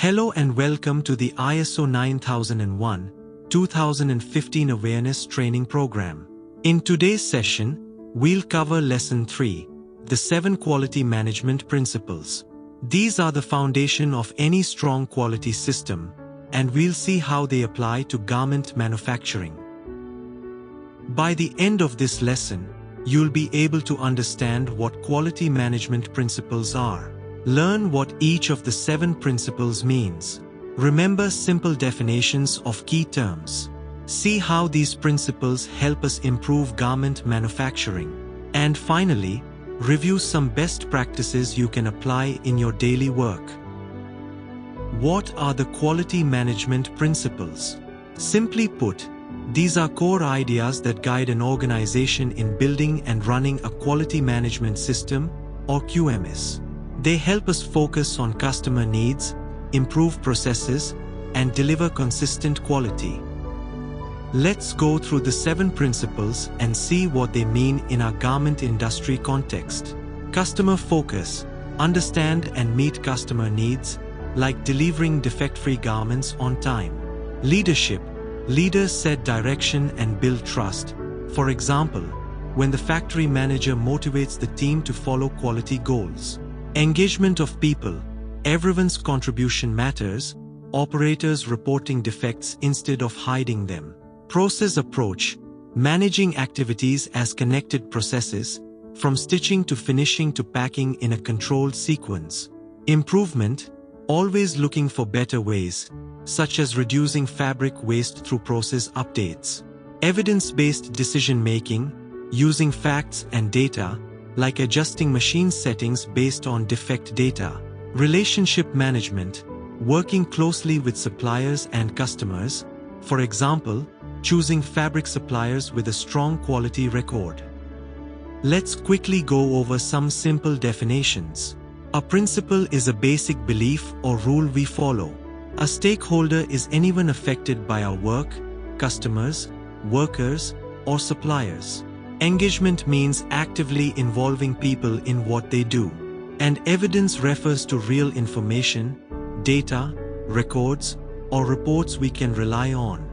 Hello and welcome to the ISO 9001-2015 Awareness Training Program. In today's session, we'll cover Lesson 3, the 7 Quality Management Principles. These are the foundation of any strong quality system, and we'll see how they apply to garment manufacturing. By the end of this lesson, you'll be able to understand what quality management principles are. Learn what each of the 7 principles means. Remember simple definitions of key terms. See how these principles help us improve garment manufacturing. And finally, review some best practices you can apply in your daily work. What are the quality management principles? Simply put, these are core ideas that guide an organization in building and running a quality management system, or QMS. They help us focus on customer needs, improve processes, and deliver consistent quality. Let's go through the 7 principles and see what they mean in our garment industry context. Customer focus. Understand and meet customer needs, like delivering defect-free garments on time. Leadership. Leaders set direction and build trust. For example, when the factory manager motivates the team to follow quality goals. Engagement of people. Everyone's contribution matters, operators reporting defects instead of hiding them. Process approach. Managing activities as connected processes, from stitching to finishing to packing in a controlled sequence. Improvement. Always looking for better ways, such as reducing fabric waste through process updates. Evidence-based decision-making, using facts and data, like adjusting machine settings based on defect data. Relationship management, working closely with suppliers and customers, for example, choosing fabric suppliers with a strong quality record. Let's quickly go over some simple definitions. A principle is a basic belief or rule we follow. A stakeholder is anyone affected by our work, customers, workers, or suppliers. Engagement means actively involving people in what they do. And evidence refers to real information, data, records, or reports we can rely on.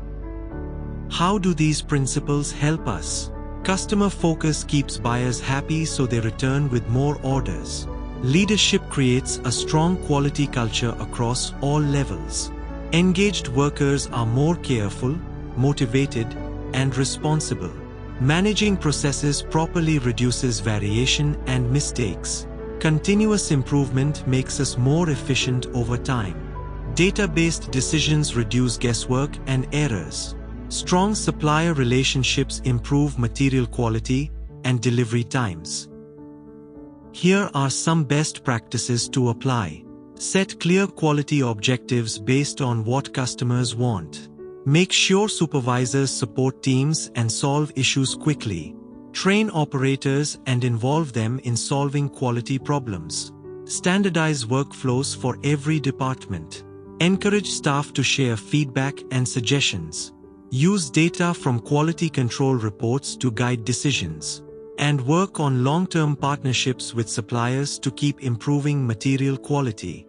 How do these principles help us? Customer focus keeps buyers happy so they return with more orders. Leadership creates a strong quality culture across all levels. Engaged workers are more careful, motivated, and responsible. Managing processes properly reduces variation and mistakes. Continuous improvement makes us more efficient over time. Data-based decisions reduce guesswork and errors. Strong supplier relationships improve material quality and delivery times. Here are some best practices to apply. Set clear quality objectives based on what customers want. Make sure supervisors support teams and solve issues quickly. Train operators and involve them in solving quality problems. Standardize workflows for every department. Encourage staff to share feedback and suggestions. Use data from quality control reports to guide decisions. And work on long-term partnerships with suppliers to keep improving material quality.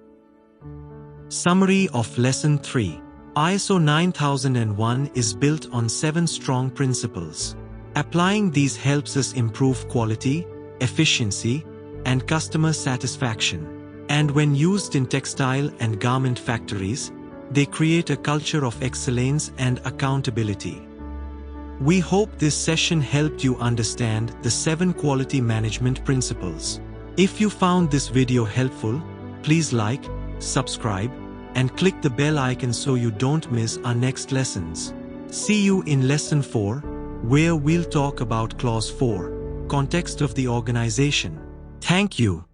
Summary of Lesson 3. ISO 9001 is built on 7 strong principles. Applying these helps us improve quality, efficiency, and customer satisfaction. And when used in textile and garment factories, they create a culture of excellence and accountability. We hope this session helped you understand the 7 quality management principles. If you found this video helpful, please like, subscribe, and click the bell icon so you don't miss our next lessons. See you in Lesson 4, where we'll talk about Clause 4, context of the organization. Thank you.